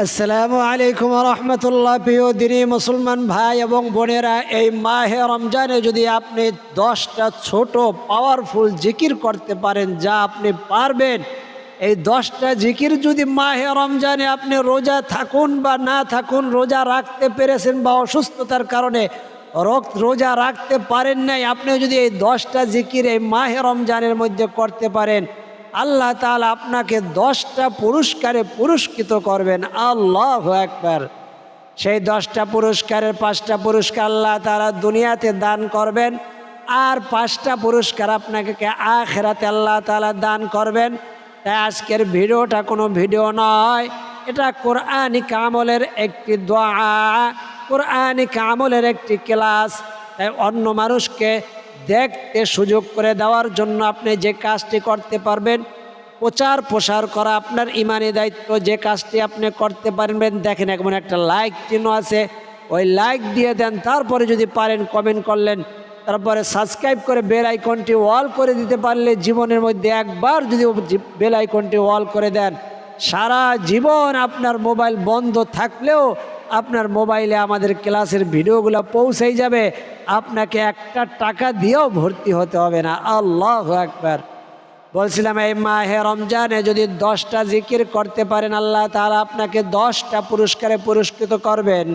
আসসালামু আলাইকুম রহমতুল্লাহ। প্রিয় দিনী মুসলমান ভাই এবং বোনেরা, এই মাহে রমজানে যদি আপনি 10টা ছোট পাওয়ারফুল জিকির করতে পারেন, যা আপনি পারবেন, এই 10টা জিকির যদি মাহে রমজানে আপনি রোজা থাকুন বা না থাকুন, রোজা রাখতে পেরেছেন বা অসুস্থতার কারণে রোজা রাখতে পারেন নাই, আপনি যদি এই 10টা জিকির এই মাহে রমজানের মধ্যে করতে পারেন, আল্লাহ তাআলা আপনাকে 10টা পুরস্কারে পুরস্কৃত করবেন। আল্লাহু আকবার। সেই 10টা পুরস্কারের 5টা পুরস্কার আল্লাহ তাআলা দুনিয়াতে দান করবেন, আর 5টা পুরস্কার আপনাকে আখিরাতে আল্লাহ তাআলা দান করবেন। তাই আজকের ভিডিওটা কোনো ভিডিও নয়, এটা কোরআনিক আমলের একটি দোয়া, কোরআনিক আমলের একটি ক্লাস। তাই অন্য মানুষকে দেখতে সুযোগ করে দেওয়ার জন্য আপনি যে কাজটি করতে পারবেন, প্রচার প্রসার করা আপনার ইমানি দায়িত্ব। যে কাজটি আপনি করতে পারবেন, দেখেন এমন একটা লাইক চিহ্ন আছে, ওই লাইক দিয়ে দেন। তারপরে যদি পারেন কমেন্ট করলেন, তারপরে সাবস্ক্রাইব করে বেল আইকনটি অল করে দিতে পারলে, জীবনের মধ্যে একবার যদি বেল আইকনটি অল করে দেন, সারা জীবন আপনার মোবাইল বন্ধ থাকলেও আপনার মোবাইলে আমাদের ক্লাসের ভিডিওগুলো পৌঁছেই যাবে, আপনাকে একটা টাকা দিয়েও ভর্তি হতে হবে না। আল্লাহু আকবার। বলছিলাম এই মাহে রমজানে যদি 10টা জিকির করতে পারেন, আল্লাহ তাআলা আপনাকে 10টা পুরস্কারে পুরস্কৃত করবেন।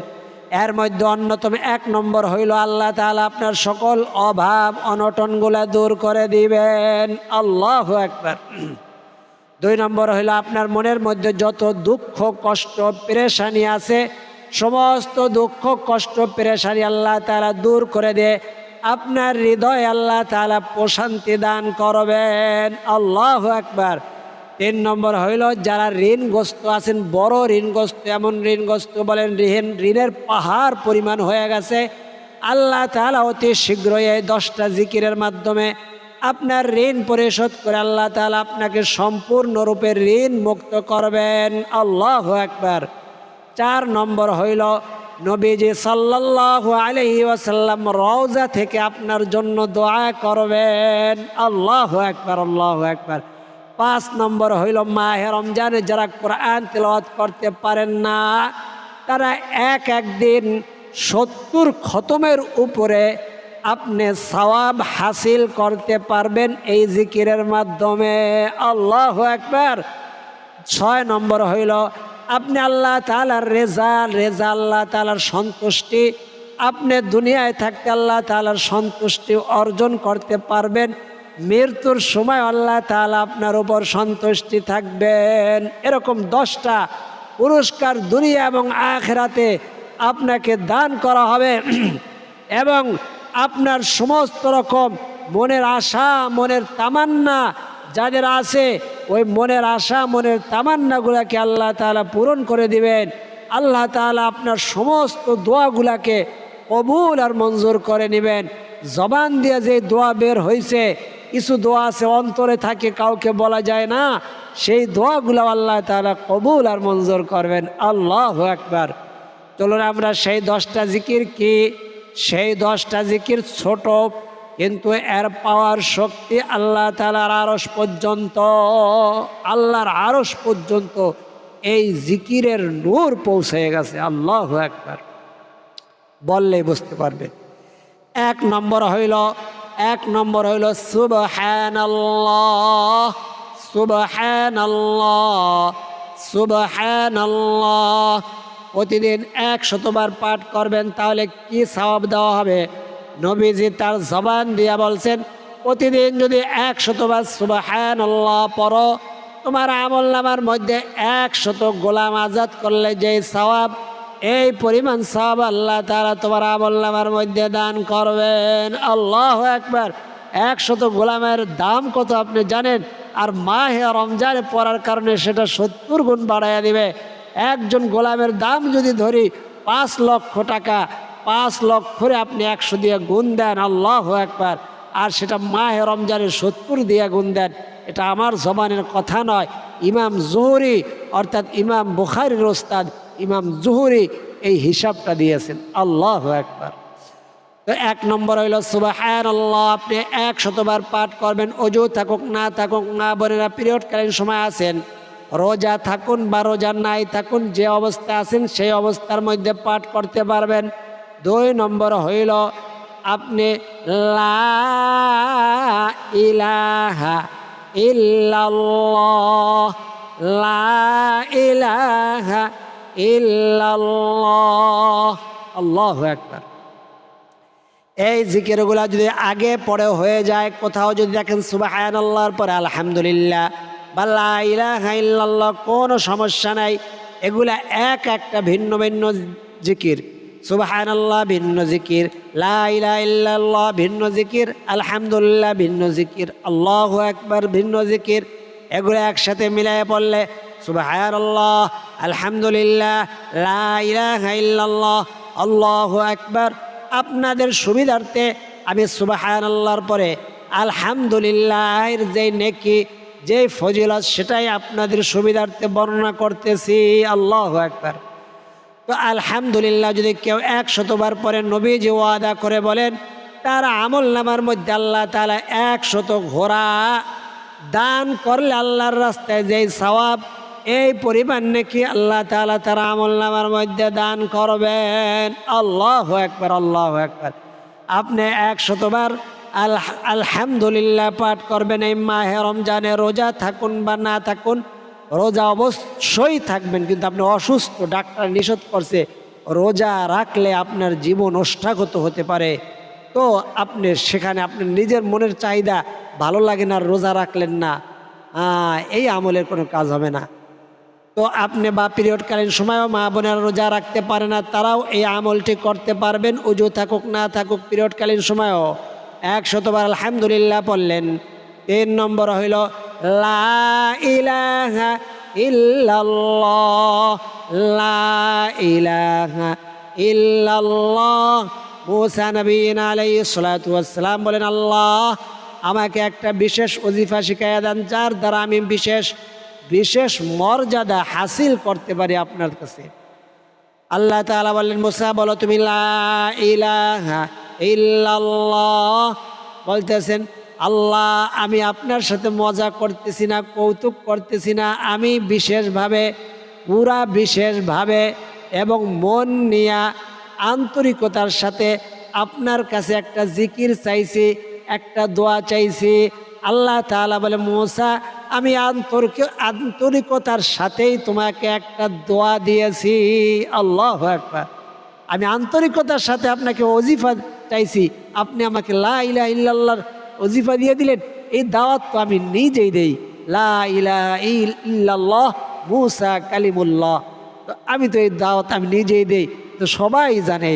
এর মধ্যে অন্যতম 1 নম্বর হইল আল্লাহ তাআলা আপনার সকল অভাব অনটনগুলা দূর করে দিবেন। আল্লাহু আকবার। 2 নম্বর হইল আপনার মনের মধ্যে যত দুঃখ কষ্ট পেরেশানি আছে, সমস্ত দুঃখ কষ্ট পেরেশানি আল্লাহ তাআলা দূর করে দেয়, আপনার হৃদয়ে আল্লাহ তাআলা প্রশান্তি দান করবেন। আল্লাহু আকবার। 3 নম্বর হইল যারা ঋণগ্রস্ত আছেন, বড় ঋণগ্রস্ত, এমন ঋণগ্রস্ত বলেন ঋণের পাহাড় পরিমাণ হয়ে গেছে, আল্লাহ তাআলা অতি শীঘ্রই এই 10টা জিকিরের মাধ্যমে আপনার ঋণ পরিশোধ করে আল্লাহ তাআলা আপনাকে সম্পূর্ণরূপে ঋণ মুক্ত করবেন। আল্লাহু আকবার। 4 নম্বর হইল নবীজি সাল্লাল্লাহু আলাইহি ওয়াসাল্লাম রওজা থেকে আপনার জন্য দোয়া করবেন। আল্লাহু আকবার, আল্লাহু আকবার। 5 নম্বর হইল মাহে রমজানে যারা কোরআন তিলাওয়াত করতে পারেন না, তারা একদিন 70 খতমের উপরে আপনি সওয়াব হাসিল করতে পারবেন এই জিকিরের মাধ্যমে। আল্লাহু আকবার। 6 নম্বর হইল আপনি আল্লাহ তাআলার রেজা আল্লাহ তাআলার সন্তুষ্টি, আপনি দুনিয়ায় থাকতে আল্লাহ তাআলার সন্তুষ্টি অর্জন করতে পারবেন। মৃত্যুর সময় আল্লাহ তাআলা আপনার উপর সন্তুষ্টি থাকবেন। এরকম 10টা পুরস্কার দুনিয়া এবং আখিরাতে আপনাকে দান করা হবে এবং আপনার সমস্ত রকম মনের আশা, মনের তামান্না যাদের আছে, ওই মনের আশা মনের তামান্নাগুলাকে আল্লাহ তাআলা পূরণ করে দিবেন। আল্লাহ তাআলা আপনার সমস্ত দোয়াগুলাকে কবুল আর মঞ্জুর করে নেবেন। জবান দিয়ে যে দোয়া বের হয়েছে, কিছু দোয়া আছে অন্তরে থাকে, কাউকে বলা যায় না, সেই দোয়াগুলো আল্লাহ তাআলা কবুল আর মঞ্জুর করবেন। আল্লাহু আকবার। চলুন আমরা সেই 10টা জিকির কি, সেই 10টা জিকির ছোট, কিন্তু এর পাওয়ার শক্তি আল্লাহ তাআলার আরশ পর্যন্ত, আল্লাহর আরশ পর্যন্ত এই জিকিরের নূর পৌঁছে গেছে। আল্লাহু আকবার। বললেই বুঝতে পারবেন। 1 নম্বর হইল সুবহানাল্লাহ, সুবহানাল্লাহ, সুবহানাল্লাহ। প্রতিদিন 100 বার পাঠ করবেন, তাহলে কি সওয়াব দেওয়া হবে? নবীজি তার জবান দিয়া বলছেন, প্রতিদিন যদি 100 বার সুবহানাল্লাহ পড়ো, তোমার আমলনামার মধ্যে 100 গোলাম আজাদ করলে যে সওয়াব, এই পরিমাণ সওয়াব আল্লাহ তাআলা তোমার আমলনামার মধ্যে দান করবেন। আল্লাহু আকবার। 100 গোলামের দাম কত আপনি জানেন? আর মাহে রমজানে পড়ার কারণে সেটা 70 গুণ বাড়াইয়া দিবে। একজন গোলামের দাম যদি ধরি 5 লক্ষ টাকা, 5 লক্ষরে আপনি 100 দিয়ে গুণ দেন। আল্লাহু আকবার। আর সেটা মাহে রমজানের 70 দিয়ে গুণ দেন। এটা আমার জবানের কথা নয়, ইমাম জুহরি অর্থাৎ ইমাম বুখারীর ওস্তাদ ইমাম জুহরি এই হিসাবটা দিয়েছেন। আল্লাহু আকবার। তো 1 নম্বর হইল সুবহানাল্লাহ, আপনি 100 বার পাঠ করবেন, অজু থাকুক না থাকুক, না বোনেরা পিরিয়ডকালীন সময় আছেন, রোজা থাকুন বা রোজা নাই থাকুন, যে অবস্থায় আছেন সেই অবস্থার মধ্যে পাঠ করতে পারবেন। 2 নম্বর হইল আপনি লা ইলাহা ইল্লাল্লাহ, লা ইলাহা ইল্লাল্লাহ, আল্লাহু আকবার। এই জিকিরগুলা যদি আগে পরে হয়ে যায়, কোথাও যদি দেখেন সুবহানাল্লাহর পরে আলহামদুলিল্লাহ বা লা ইলাহা ইল্লাল্লাহ, কোনো সমস্যা নাই। এগুলা একটা ভিন্ন ভিন্ন জিকির। সুবহানাল্লাহ ভিন্ন জিকির, লা ইলাহা ইল্লাল্লাহ ভিন্ন জিকির, আলহামদুলিল্লাহ ভিন্ন জিকির, আল্লাহু আকবার ভিন্ন জিকির। এগুলো একসাথে মিলায়ে পড়লে সুবহানাল্লাহ, আলহামদুলিল্লাহ, লা ইলাহা ইল্লাল্লাহ, আল্লাহু আকবার। আপনাদের সুবিধার্থে আমি সুবহানাল্লাহর পরে আলহামদুলিল্লাহের যে নেকি, যে ফজিলত, সেটাই আপনাদের সুবিধার্থে বর্ণনা করতেছি। আল্লাহু আকবার। তো আলহামদুলিল্লাহ যদি কেউ 100 বার পরে নবীজি ওয়াদা করে বলেন, তার আমল নামার মধ্যে আল্লাহ তাআলা 100 ঘোড়া দান করলে আল্লাহর রাস্তায় যেই সওয়াব, এই পরিমাণ নাকি আল্লাহ তাআলা তার আমল নামার মধ্যে দান করবেন। আল্লাহু আকবার, আল্লাহু আকবার। আপনি 100 বার আলহামদুলিল্লাহ পাঠ করবেন এই মাহে রমজানে। রোজা থাকুন বা না থাকুন, রোজা অবশ্যই থাকবেন, কিন্তু আপনি অসুস্থ, ডাক্তার নিষেধ করছে, রোজা রাখলে আপনার জীবন ওষ্ঠাগত হতে পারে। তো আপনি সেখানে আপনার নিজের মনের চাহিদা ভালো লাগে না, রোজা রাখলেন না, এই আমলের কোনো কাজ হবে না। তো আপনি বা পিরিয়ডকালীন সময়ও মা বোনেরা রোজা রাখতে পারে না, তারাও এই আমলটি করতে পারবেন। ওযু থাকুক না থাকুক, পিরিয়ডকালীন সময়ও 100 বার আলহামদুলিল্লাহ পড়লেন। 3 নম্বর হইল লা ইলাহা ইল্লাল্লাহ, লা ইলাহা ইল্লাল্লাহ। মুসা নবী আলাইহিস সালাতু ওয়াস সালাম বলেন, আল্লাহ আমাকে একটা বিশেষ ওজিফা শিখাইয়া দেন, যার দ্বারা আমি বিশেষ মর্যাদা হাসিল করতে পারি আপনার কাছে। আল্লাহ তাআলা বললেন, মুসা বলো তুমি লা ইলাহা ইল্লাল্লাহ। বলতেছেন, আল্লাহ আমি আপনার সাথে মজা করতেছি না, কৌতুক করতেছি না, আমি বিশেষভাবে এবং মন নিয়া আন্তরিকতার সাথে আপনার কাছে একটা জিকির চাইছি, একটা দোয়া চাইছি। আল্লাহ তাআলা বলে, মুসা আমি আন্তরিকতার সাথেই তোমাকে একটা দোয়া দিয়েছি। আল্লাহু আকবার। আমি আন্তরিকতার সাথে আপনাকে ওজিফা চাইছি, আপনি আমাকে লা ইলাহা ইল্লাল্লাহর ওজিফা দিয়ে দিলেন। এই দাওয়াত তো আমি নিজেই দেই, লা ইলাহা ইল্লাল্লাহ মুসা কালিমুল্লাহ। তো আমি তো এই দাওয়াত আমি নিজেই দেই, তো সবাই জানে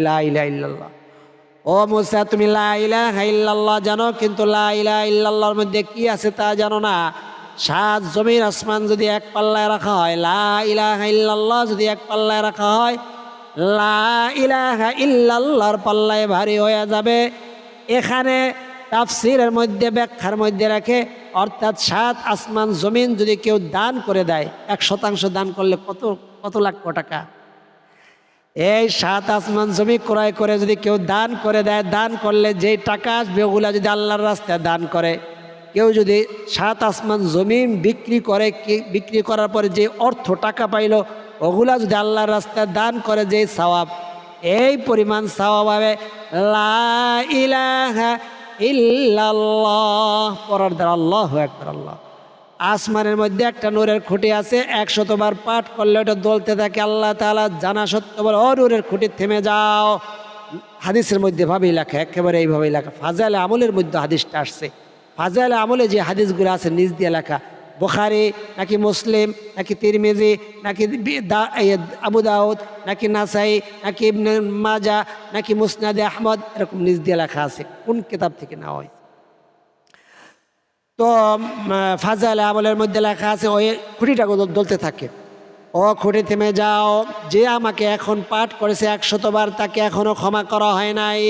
লা ইলাহা ইল্লাল্লাহ। ও মুসা তুমি লা ইলাহা ইল্লাল্লাহ জানো, কিন্তু লা ইলাহা ইল্লাল্লাহর মধ্যে কি আছে তা জানো না। 7 জমিন আসমান যদি এক পাল্লায় রাখা হয়, লা ইলাহা ইল্লাল্লাহ যদি এক পাল্লায় রাখা হয়, লা ইলাহা ইল্লাল্লাহর পাল্লায় ভারী হয়ে যাবে। এখানে তাফসীরের মধ্যে ব্যাখ্যার মধ্যে রাখে, অর্থাৎ 7 আসমান জমিন যদি কেউ দান করে দেয়, 1% দান করলে কত লক্ষ টাকা। এই 7 আসমান জমি ক্রয় করে যদি কেউ দান করে দেয়, দান করলে যেই টাকা আসবে ওগুলা যদি আল্লাহর রাস্তায় দান করে, কেউ যদি 7 আসমান জমিন বিক্রি করার পরে যে অর্থ টাকা পাইল, ওগুলা যদি আল্লাহর রাস্তায় দান করে, যে সওয়াব, এই পরিমাণ সওয়াব হবে। লা ইলাহা ইল্লাল্লাহ পড়ার দ্বারা। আল্লাহু আকবার। আল্লাহ আসমানের মধ্যে একটা নূরের খুঁটি আছে, 100 বার পাঠ করলে ওটা দলতে থাকে। আল্লাহ তাআলা জানা সত্য বলে, ও নূরের খুঁটি থেমে যাও। হাদিসের মধ্যে ভাবেই লেখা, একেবারে এইভাবেই লেখা। ফাজাইলে আমলের মধ্যে হাদিসটা আসছে। ফাজাইলে আমলে যে হাদিসগুলো আছে নিজ দিয়ে লেখা, বুখারী নাকি মুসলিম নাকি তিরমিজি নাকি আবু দাউদ নাকি নাসাই নাকি ইবনে মাজাহ নাকি মুসনাদে আহমদ, এরকম নিজ দিয়ে লেখা আছে কোন কিতাব থেকে নেওয়া হয়। তো ফাজাইলে আমলের মধ্যে লেখা আছে, ওই খুঁটিটা দলতে থাকে, ও খুঁটি থেমে যাও, যে আমাকে এখন পাঠ করেছে 100 বার তাকে এখনো ক্ষমা করা হয় নাই।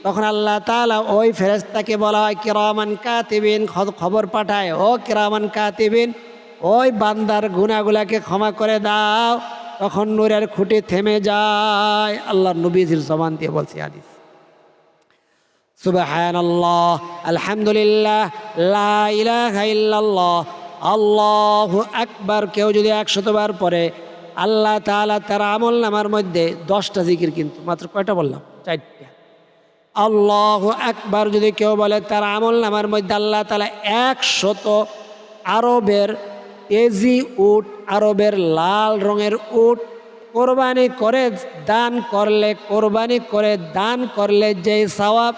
তখন আল্লাহ তাআলা ওই ফেরেশতাকে বলা হয় কিরামান কাতিবিন, খবর পাঠায়, ও কিরামান কাতিবিন ওই বান্দার গুনাহগুলাকে ক্ষমা করে দাও। তখন নূরের খুঁটি থেমে যায়। আল্লাহর নবীজির জবান দিয়ে বলছি হাদিস। সুবহানাল্লাহ, আলহামদুলিল্লাহ, লা ইলাহা ইল্লাল্লাহ, আল্লাহু আকবার কেউ যদি 100 বার পরে আল্লাহ তাআলা তার আমল নামার মধ্যে 10টা জিকির, কিন্তু মাত্র কয়টা বললাম? 4টা। আল্লাহু আকবার যদি কেউ বলে তার আমল নামার মধ্যে আল্লাহ তাআলা 100 আরবের তেজি উট, আরবের লাল রঙের উট কোরবানি করে দান করলে যে সওয়াব,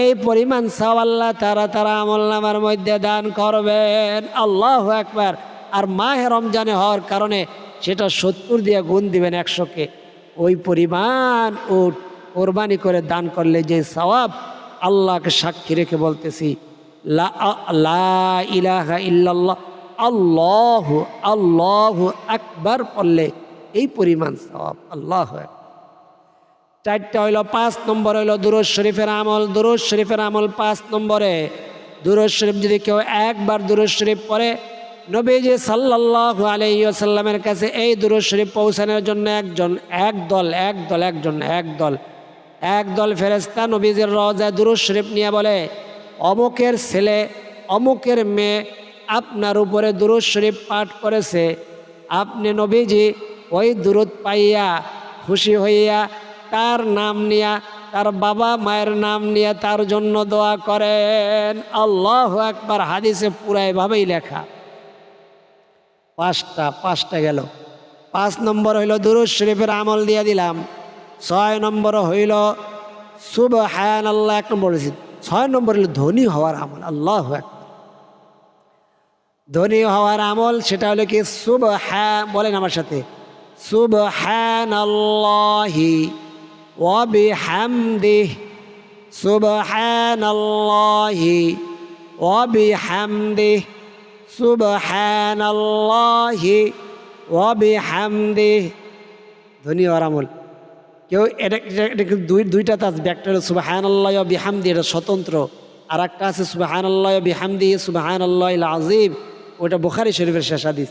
এই পরিমাণ সওয়াব আল্লাহ তারা আমল নামার মধ্যে দান করবেন। আল্লাহু আকবার। আর মাহে রমজানে হওয়ার কারণে সেটা 70 দিয়ে গুণ দিবেন 100-কে। ওই পরিমাণ উট কোরবানি করে দান করলে যে সওয়াব, আল্লাহকে সাক্ষী রেখে বলতেছি, লা ইলাহা ইল্লাল্লাহ আল্লাহু আকবার পড়লে এই পরিমাণ সওয়াব। আল্লাহু আকবার। 4টা হইল। 5 নম্বর হইল দুরূদ শরীফের আমল। দুরূদ শরীফের আমল 5 নম্বরে, দুরূদ শরীফ যদি কেউ একবার দুরূদ শরীফ পড়ে, নবীজি সাল্লাল্লাহু আলাইহি ওয়াসাল্লামের কাছে এই দুরূদ শরীফ পৌঁছানোর জন্য একদল ফেরেশতা নবীজির রওজায় দুরূদ শরীফ নিয়ে বলে, অমুকের ছেলে অমুকের মেয়ে আপনার উপরে দুরূদ শরীফ পাঠ করেছে, আপনি নবীজি ওই দুরূদ পাইয়া খুশি হইয়া তার নাম নিয়া, তার বাবা মায়ের নাম নিয়ে তার জন্য দোয়া করেন। আল্লাহু আকবার। হাদিসে পুরা এভাবেই লেখা। 5টা গেল। 5 নম্বর হইল দুরূদ শরীফের আমল দিয়ে দিলাম। 6 নম্বর হইল সুবহানাল্লাহ। 1 নম্বর বলেছি। 6 নম্বর হইল ধনী হওয়ার আমল। আল্লাহু আকবার। ধনী হওয়ার আমল সেটা হলো কি, বলেন আমার সাথে, সুবহানাল্লাহি ওয়া বিহামদিহি, সুবহানাল্লাহি ওয়া বিহামদিহি, সুবহানাল্লাহি ওয়া বিহামদিহি। ধনী হওয়ার আমল। কেউ এটা দুইটা তাসবিহ, একটা হলো সুবহানাল্লাহি ওয়া বিহামদিহি, এটা স্বতন্ত্র। আর একটা আছে সুবহানাল্লাহি ওয়া বিহামদিহি সুবহানাল্লাহিল আযীম, ওটা বুখারী শরীফের শেষ হাদিস।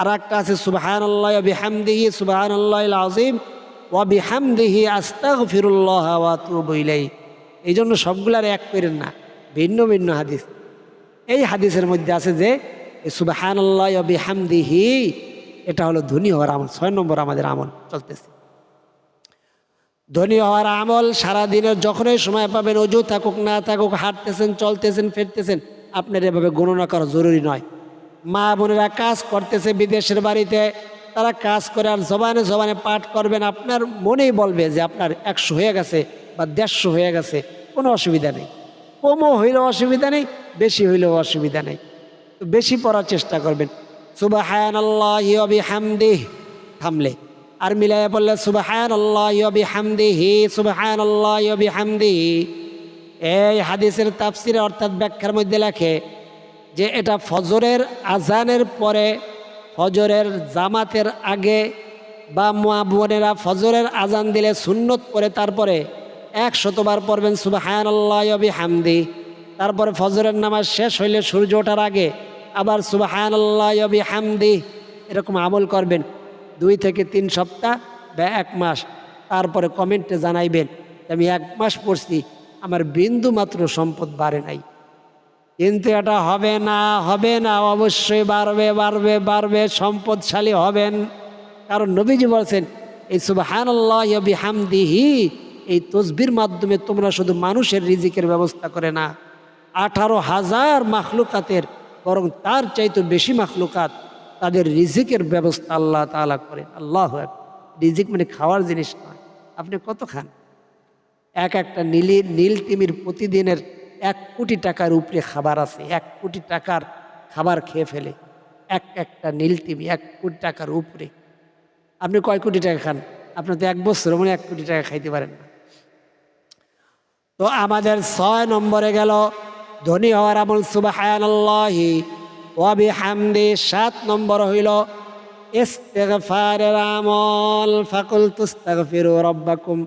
আর একটা আছে সুবহানাল্লাহি ওয়া বিহামদিহি সুবহানাল্লাহিল আযীম ওয়া বিহামদিহি আস্তাগফিরুল্লাহ ওয়া আতুবু ইলাইহি। এই জন্য সবগুলার এক করেন না, ভিন্ন ভিন্ন হাদিস। এই হাদিসের মধ্যে আছে যে সুবহানাল্লাহি ওয়া বিহামদিহি, এটা হলো ধনী হওয়ার আমল। 6 নম্বর আমাদের আমল চলতেছে। ধনী হওয়ার আমল সারাদিনের যখনই সময় পাবেন, অজু থাকুক না থাকুক, হাঁটতেছেন চলতেছেন ফিরতেছেন, আপনার এভাবে গণনা করা জরুরি নয়। মা বোনেরা কাজ করতেছে বিদেশের বাড়িতে, তারা কাজ করে আর জবানে পাঠ করবেন, আপনার মনেই বলবে যে আপনার 100 হয়ে গেছে বা 150 হয়ে গেছে, কোনো অসুবিধা নেই। কমও হইলেও অসুবিধা নেই, বেশি হইলেও অসুবিধা নেই। তো বেশি পড়ার চেষ্টা করবেন। সুবহানাল্লাহি ওয়া বিহামদিহি থামলে, আর মিলাইয়া বললে সুবহানাল্লাহি ওয়া বিহামদিহি সুবহানাল্লাহি ওয়া বিহামদিহি। এই হাদিসের তাফসিরে অর্থাৎ ব্যাখ্যার মধ্যে লেখে যে এটা ফজরের আজানের পরে, ফজরের জামাতের আগে, বা মা বোনেরা ফজরের আজান দিলে সুন্নত পরে তারপরে 100 বার পড়বেন সুবহানাল্লাহি ওয়া বিহামদিহি। তারপরে ফজরের নামাজ শেষ হইলে সূর্য ওঠার আগে আবার সুবহানাল্লাহি ওয়া বিহামদিহি। এরকম আমল করবেন 2 থেকে 3 সপ্তাহ বা 1 মাস। তারপরে কমেন্টে জানাইবেন আমি 1 মাস পড়ছি, আমার বিন্দু মাত্র সম্পদ বাড়ে নাই। কিন্তু এটা হবে না, অবশ্যই বাড়বে, সম্পদশালী হবেন। কারণ নবীজি বলছেন এই সুবহানাল্লাহি ওয়া বিহামদিহি, এই তসবির মাধ্যমে তোমরা শুধু মানুষের রিজিকের ব্যবস্থা করে না, 18,000 মাখলুকাতের, বরং তার চাইতে বেশি মাখলুকাত তাদের রিজিকের ব্যবস্থা আল্লাহ তাআলা করেন। আল্লাহু আকবার। রিজিক মানে খাওয়ার জিনিস নয়। আপনি কত খান? একটা নীল তিমির প্রতিদিনের 1 কোটি টাকার উপরে খাবার আছে। 1 কোটি টাকার খাবার খেয়ে ফেলে একটা নীল তিমি, 1 কোটি টাকার উপরে। আপনি কয় কোটি টাকা খান? আপনি তো 1 বছর মানে 1 কোটি টাকা খাইতে পারেন না। তো আমাদের 6 নম্বরে গেল ধনী হওয়ার আমল সুবহানাল্লাহি ওয়া বিহামদিহি। 7 নম্বর হইল ইস্তিগফারের আমল। ফাকুলতু ইস্তাগফিরু রাব্বাকুম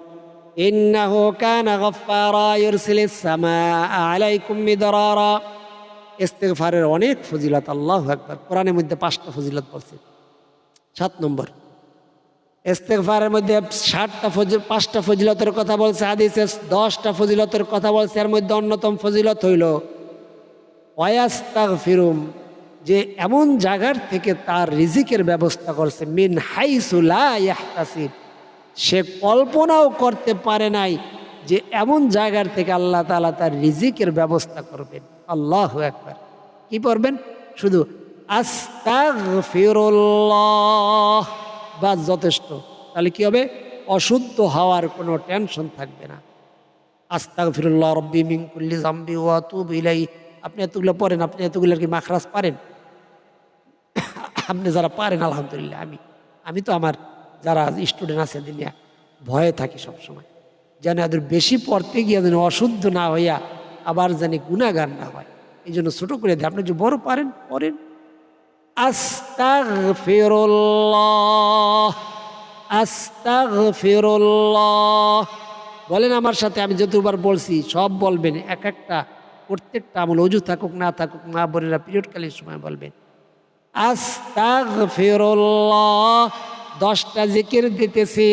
ইন্নাহু কানা গাফফারা ইউরসিলিস সামাআ আলাইকুম মিদরারা। ইস্তিগফারের অনেক ফজিলত। আল্লাহু আকবার। কোরআনের মধ্যে 5টা ফজিলত বলছে। 7 নম্বর ইস্তিগফারের মধ্যে 5টা ফজিলতের কথা বলছে, হাদিসে 10টা ফজিলতের কথা বলছে। এর মধ্যে অন্যতম ফজিলত হইল ওয়াস্তাগফিরুম যে এমন জায়গার থেকে তার রিজিকের ব্যবস্থা করছে, মিন হাইসু লা ইয়াহতাসিব, সে কল্পনাও করতে পারে নাই যে এমন জায়গার থেকে আল্লাহ তাআলা তার রিজিকের ব্যবস্থা করবেন। আল্লাহু আকবার। কি পড়বেন? শুধু আস্তাগফিরুল্লাহ, বাস যথেষ্ট। তাহলে কি হবে? অশুদ্ধ হওয়ার কোনো টেনশন থাকবে না। আস্তাগফিরুল্লাহ রব্বি মিন কুল্লি যামবি ওয়া আতুবু ইলাইহি। আপনি এতগুলো পড়েন, আপনি এতগুলোর কি মাখরাজ পারেন? আপনি যারা পারেন আলহামদুলিল্লাহ। আমি তো আমার যারা স্টুডেন্ট আছে দিনে ভয়ে থাকি সবসময়, যেন এদের বেশি পড়তে গিয়ে যেন অশুদ্ধ না হইয়া আবার জানি গুনাহগার না হয়, এই জন্য ছোট করে দেয়। আপনি যে বড় পারেন পড়েন। আস্তাগফিরুল্লাহ, আস্তাগফিরুল্লাহ বলেন আমার সাথে। আমি যতবার বলছি সব বলবেন, এক একটা প্রত্যেকটা আমল, অজু থাকুক না থাকুক, মা বোনেরা পিরিয়ডকালীন সময় বলবেন আস্তাগফিরুল্লাহ। 10টা জিকির দিতেছি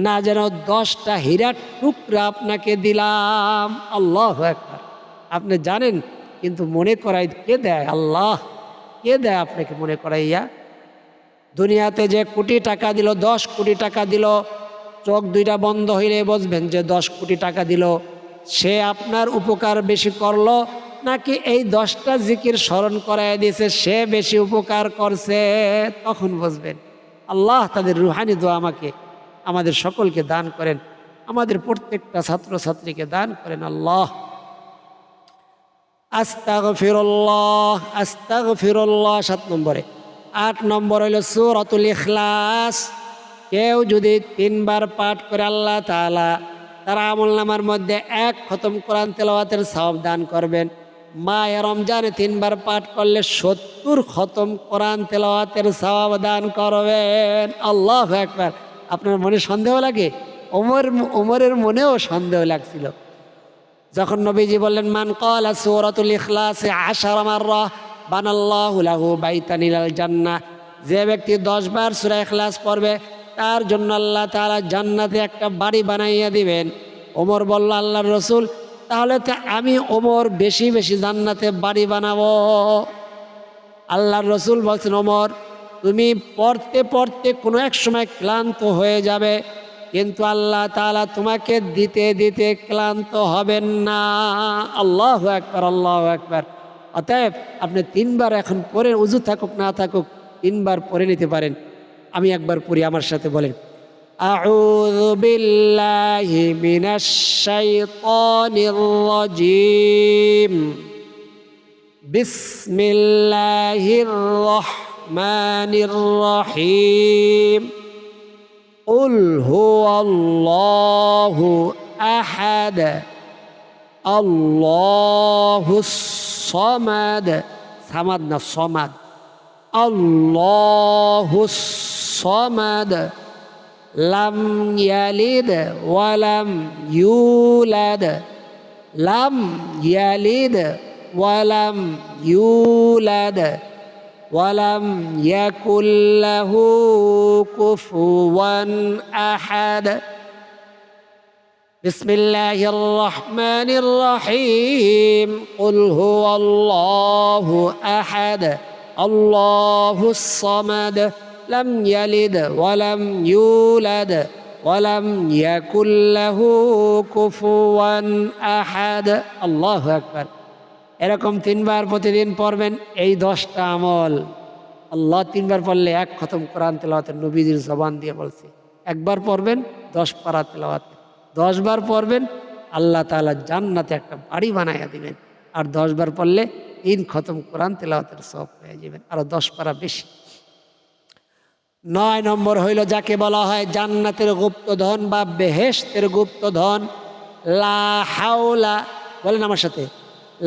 না, যেন 10টা হীরার টুকরা আপনাকে দিলাম। আল্লাহু আকবার। আপনি জানেন, কিন্তু মনে করাই কে দেয়? আল্লাহ। কে দেয় আপনাকে মনে করাইয়া? দুনিয়াতে যে কোটি টাকা দিল, 10 কোটি টাকা দিল, চোখ দুইটা বন্ধ হইলে বুঝবেন যে 10 কোটি টাকা দিল, সে আপনার উপকার বেশি করলো নাকি এই 10টা জিকির স্মরণ করাই দিয়েছে সে বেশি উপকার করছে? তখন বুঝবেন। আল্লাহ তাদের রুহানি দোয়া আমাদের সকলকে দান করেন, আমাদের প্রত্যেকটা ছাত্রছাত্রীকে দান করেন। আল্লাহ। আস্তাগফিরুল্লাহ, আস্তাগফিরুল্লাহ 7 নম্বরে। 8 নম্বর হইল সূরাতুল ইখলাস। কেউ যদি 3 বার পাঠ করে আল্লাহ তাআলা তার আমলনামার মধ্যে 1 খতম কোরআন তেলাওয়াতের সওয়াব দান করবেন। মাহে রমজানে 3 বার পাঠ করলে 70 খতম কোরআন তেলাওয়াতের সওয়াব দান করবেন। আল্লাহু আকবার। আপনার মনে সন্দেহ লাগে? ওমরের মনেও সন্দেহ লাগছিল যখন নবীজি বললেন, মান ক্বালা সূরাতুল ইখলাস 10 মাররা বানাল্লাহু লাহু বাইতান ইলাল জান্নাহ। যে ব্যক্তি 10 বার সূরা ইখলাস পড়বে তার জন্য আল্লাহ তাআলা জান্নাতে একটা বাড়ি বানাইয়া দিবেন। ওমর বলল, আল্লাহর রাসূল, তাহলে তো আমি ওমর বেশি বেশি জান্নাতে বাড়ি বানাবো। আল্লাহর রাসূল বলছেন, ওমর তুমি পড়তে পড়তে কোনো এক সময় ক্লান্ত হয়ে যাবে, কিন্তু আল্লাহ তাআলা তোমাকে দিতে দিতে ক্লান্ত হবেন না। আল্লাহু আকবার, আল্লাহু আকবার। অতএব আপনি 3 বার এখন পরে, উযু থাকুক না থাকুক 3 বার পরে নিতে পারেন। আমি একবার পড়ি, আমার সাথে বলেন, আউযু বিল্লাহি মিনাশ শাইতানির রাজীম, বিসমিল্লাহির রহমানির রহিম, কুল হুয়াল্লাহু আহাদ, আল্লাহুস সামাদ, সামাদ না সমাদ, আল্লাহুস সামাদ, লাম ইয়ালিদ ওয়ালাম ইউলাদ, লাম ইয়ালিদ ওয়ালাম ইউলাদ, ওয়ালাম ইয়াকুল লাহু কুফুওয়ান আহাদ। বিসমিল্লাহির রহমানির রহিম, কুল হুয়াল্লাহু আহাদ, আল্লাহুস সামাদ, লাম ইয়ালিদ ওয়ালাম ইউলাদ, ওয়ালাম ইয়াকুল লাহু কুফুওয়ান আহাদ। আল্লাহু আকবার। এরকম 3 বার প্রতিদিন পড়বেন। এই 10টা আমল আল্লাহ 3 বার পড়লে 1 খতম কোরআন তেলাওয়াতের নবীজির জবান দিয়ে বলছে। 1 বার পড়বেন 10 পারা তেলাওয়াত, 10 বার পড়বেন আল্লাহ তাআলা জান্নাতে একটা বাড়ি বানাইয়া দিবেন। আর 10 বার পড়লে 3 খতম কোরআন তেলাওয়াতের সওয়াব পেয়ে যাবেন, আরো 10 পারা বেশি। 9 নম্বর হইল যাকে বলা হয় জান্নাতের গুপ্তধন বা বেহেশতের গুপ্তধন। লা হাওলা, বলেন আমার সাথে,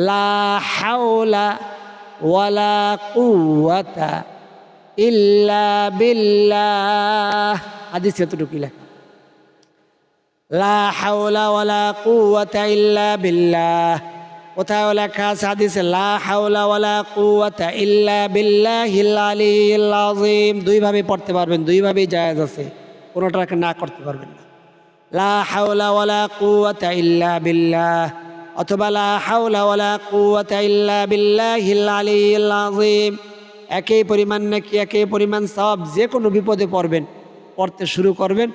লা হাওলা ওয়ালা কুওয়াতা ইল্লা বিল্লাহ। হাদিস এতটুকু লেখা, লা হাওলা ওয়ালা কুওয়াতা ইল্লা বিল্লাহ। কোথাও লেখা আছে হাদিসে, লা হাওলা ওয়ালা কুওয়াতা ইল্লা বিল্লাহিল আলিয়্যিল আযীম। 2 ভাবে পড়তে পারবেন, 2 ভাবেই জায়েজ আছে, কোনোটাকে না করতে পারবেন না। লা হাওলা ওয়ালা কুওয়াতা ইল্লা বিল্লাহ, অথবা লা হাওলা ওয়ালা কুওয়াতা ইল্লা বিল্লাহিল আলিয়্যিল আযীম। একই পরিমাণ নাকি, একই পরিমাণ সওয়াব। যে কোনো বিপদে পড়বেন, পড়তে শুরু করবেন,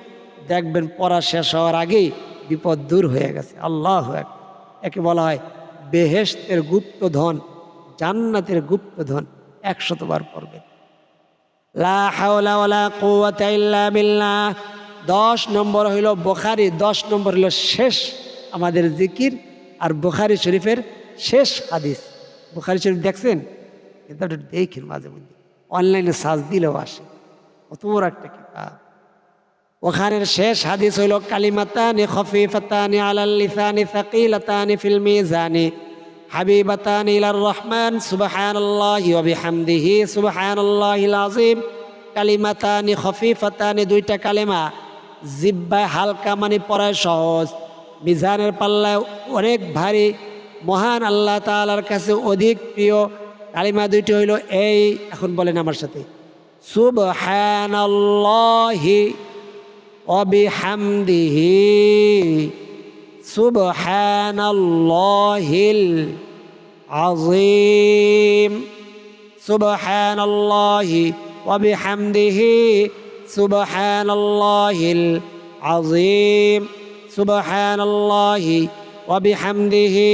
দেখবেন পড়া শেষ হওয়ার আগেই বিপদ দূর হয়ে গেছে। আল্লাহু আকবার। একে বলা হয় বেহেশতের গুপ্তধন, জান্নাতের গুপ্তধন। 100 বার পড়বেন। লা হাওলা ওয়ালা কুওয়াতা ইল্লা বিল্লাহ। 10 নম্বর হইল বুখারী, 10 নম্বর হইল শেষ আমাদের জিকির আর বুখারী শরীফের শেষ হাদিস। বুখারী শরীফ দেখছেন? এটা একটু দেখেন মাঝে মধ্যে, অনলাইনে সার্চ দিলেও আসে, কত বড় একটা কিতাব। ওখানের শেষ হাদিস হইল কালিমাতানি খফিফাতানি আলাল লিসানি সাকিলাতানি ফিল মিজানি হাবিবাতানি ইলার রহমান সুবহানাল্লাহি ওয়া বিহামদিহি সুবহানাল্লাহিল আযীম। কালিমাতানি খফিফাতানি, দুইটা কালেমা জিহ্বায় হালকা, মানে পড়ায় সহজ, মিজানের পাল্লায় অনেক ভারী, মহান আল্লাহ তাআলার কাছে অধিক প্রিয়। কালিমা দুইটি হইল এই, এখন বলেন আমার সাথে, সুবহানাল্লাহি ওয়া বিহামদিহি সুবহানাল্লাহিল আযীম। সুবহানাল্লাহি ওয়া বিহামদিহি সুবহানাল্লাহিল আযীম। সুবহানাল্লাহি ওয়া বিহামদিহি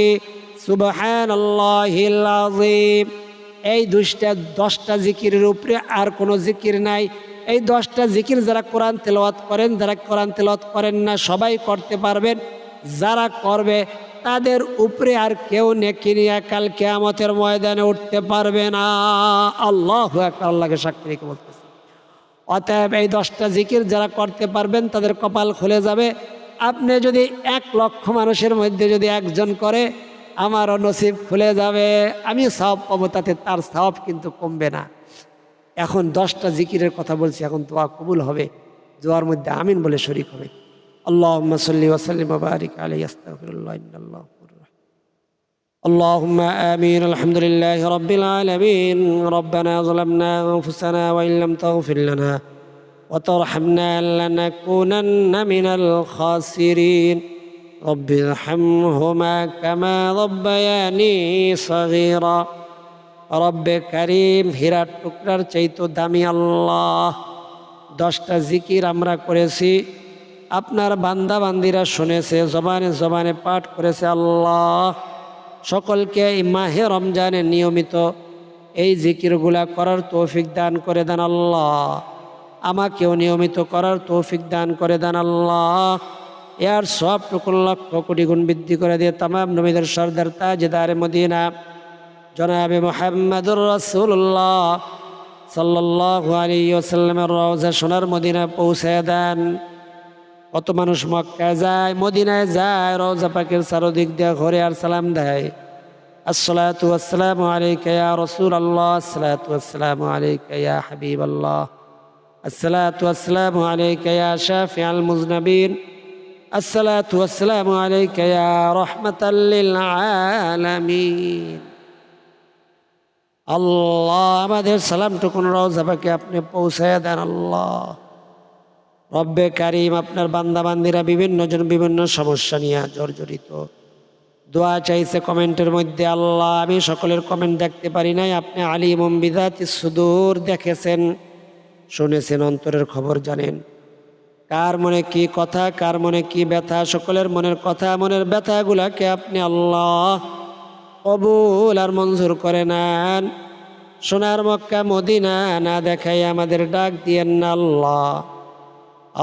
সুবহানাল্লাহিল আযীম। এই 10টা জিকিরের উপরে আর কোনো জিকির নাই। এই 10টা জিকির যারা কোরআন তেলাওয়াত করেন, যারা কোরআন তেলাওয়াত করেন না সবাই করতে পারবেন। যারা করবে তাদের উপরে আর কেউ নেকি নিয়ে কাল কিয়ামতের ময়দানে উঠতে পারবে না। আল্লাহু আকবার। আল্লাহকে সাক্ষী রেখে বলতেছে, অতএব এই 10টা জিকির যারা করতে পারবেন তাদের কপাল খুলে যাবে। আপনি যদি 1 লক্ষ মানুষের মধ্যে যদি একজন করে, আমারও নসিব খুলে যাবে, আমি সওয়াব পাবো, তাতে তার সওয়াব কিন্তু কমবে না। এখন 10টা জিকিরের কথা বলছি, এখন দোয়া কবুল হবে। দোয়ার মধ্যে আমিন বলে শরীক হবে। আল্লাহুম্মা সাল্লি ওয়া সাল্লিম ওয়া বারিক আলাইহি আস্তাগফিরুল্লাহ ইন্নাল্লাহু اللهم آمين الحمد لله رب العالمين ربنا ظلمنا أنفسنا وإن لم تغفر لنا وترحمنا لنكونن من الخاسرين رب ارحمهما كما ربياني صغيرا رب كريم হীরার টুকরার চাইতো দামি আল্লাহ, 10টা জিকির আমরা করেছি, আপনার বান্দা বান্দিরা শুনেছে, জবানে জবানে পাঠ করেছে। আল্লাহ সকলকে এই মাহে রমজানে নিয়মিত এই জিকিরগুলা করার তৌফিক দান করে দেন আল্লাহ। আমাকেও নিয়মিত করার তৌফিক দান করে দেন আল্লাহ। এর সবটুকু লক্ষ কোটি গুণ বৃদ্ধি করে দিয়ে তামাম নবীদের সরদার তাজদারে মদিনা জনাবে মুহাম্মদুর রাসূলুল্লাহ সাল্লাল্লাহু আলাইহি ওয়াসাল্লামের রওজা সোনার মদিনা পৌঁছে দেন। কত মানুষ মক্কায় যায়, মদিনায় যায়, রওজা পাকের চারদিক দিয়ে ঘরে আর সালাম দেয়, আসসালাতু ওয়াসসালামু আলাইকা ইয়া রাসূলুল্লাহ, আসসালাতু ওয়াসসালামু আলাইকা ইয়া হাবিবাল্লাহ, আসসালাতু ওয়াসসালামু আলাইকা ইয়া শাফিআল মুযনিবিন, আসসালাতু ওয়াসসালামু আলাইকা ইয়া রাহমাতাল লিল আলামিন। আল্লাহ আমাদের সালামটুকুন রওজা পাকে আপনি পৌঁছায় দেন আল্লাহ। রব্বে কারিম, আপনার বান্দা বান্দিরা বিভিন্ন জন বিভিন্ন সমস্যা নিয়ে জর্জরিত, দোয়া চাইছে কমেন্টের মধ্যে। আল্লাহ আমি সকলের কমেন্ট দেখতে পারি নাই, আপনি আলিমুম বিযাতিস সুদূর, দেখেছেন, শুনেছেন, অন্তরের খবর জানেন, কার মনে কি কথা, কার মনে কি ব্যথা, সকলের মনের কথা মনের ব্যথাগুলাকে আপনি আল্লাহ কবুল আর মঞ্জুর করে নেন। সোনার মক্কা মদিনা না দেখাই আমাদের ডাক দিয়েন না আল্লাহ।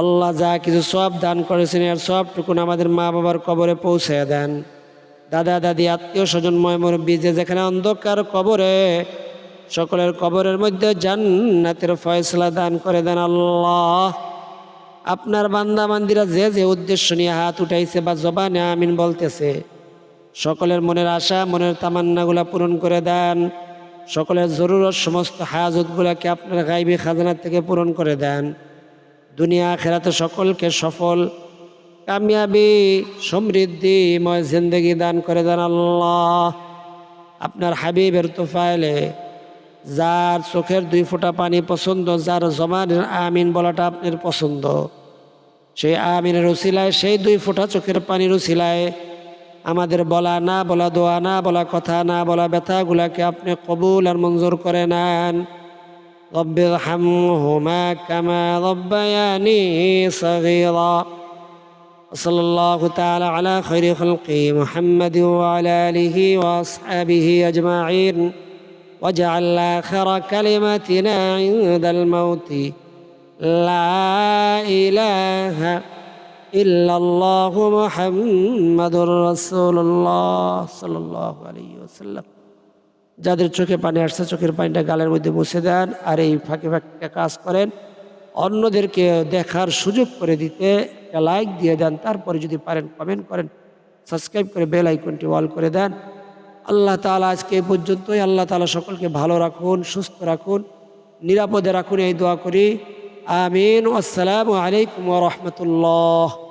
আল্লাহ যা কিছু সব দান করেছেন আর সবটুকুন আমাদের মা বাবার কবরে পৌঁছে দেন। দাদা দাদি আত্মীয় স্বজন মুরব্বী যে যেখানে অন্ধকার কবরে, সকলের কবরের মধ্যে জান্নাতের ফয়সালা দান করে দেন আল্লাহ। আপনার বান্দা বান্দিরা যে যে উদ্দেশ্য নিয়ে হাত উঠাইছে বা জবানে আমিন বলতেছে, সকলের মনের আশা মনের তামান্নাগুলা পূরণ করে দেন। সকলের জরুরত সমস্ত হাজতগুলাকে আপনার গায়বী খাজানা থেকে পূরণ করে দেন। দুনিয়া আখিরাতে সকলকে সফল কামিয়াবি সমৃদ্ধিময় জিন্দেগি দান করে দেন আল্লাহ। আপনার হাবিবের তোফাইলে যার চোখের 2 ফোঁটা পানি পছন্দ, যার জবানের আমিন বলাটা আপনার পছন্দ, সেই আমিনের উসিলায়, সেই 2 ফোঁটা চোখের পানির উসিলায় আমাদের বলা না বলা, দোয়া না বলা, কথা না বলা ব্যথাগুলাকে আপনি কবুল আর মঞ্জুর করে নেন। رب ارحمهما كما ربياني صغيرا. وصلى الله تعالى على خير خلقه محمد وعلى آله وأصحابه أجمعين. واجعل آخر كلمتنا عند الموت لا إله إلا الله محمد رسول الله صلى الله عليه وسلم. যাদের চোখে পানি আসছে চোখের পানিটা গালের মধ্যে মুছে দেন, আর এই ফাঁকে ফাঁকে কাজ করেন, অন্যদেরকে দেখার সুযোগ করে দিতে একটা লাইক দিয়ে দেন, তারপরে যদি পারেন কমেন্ট করেন, সাবস্ক্রাইব করে বেল আইকনটি অল করে দেন। আল্লাহ তাআলা আজকে এই পর্যন্তই। আল্লাহ তাআলা সকলকে ভালো রাখুন, সুস্থ রাখুন, নিরাপদে রাখুন, এই দোয়া করি। আমিন। আসসালামু আলাইকুম ওয়া রাহমাতুল্লাহ।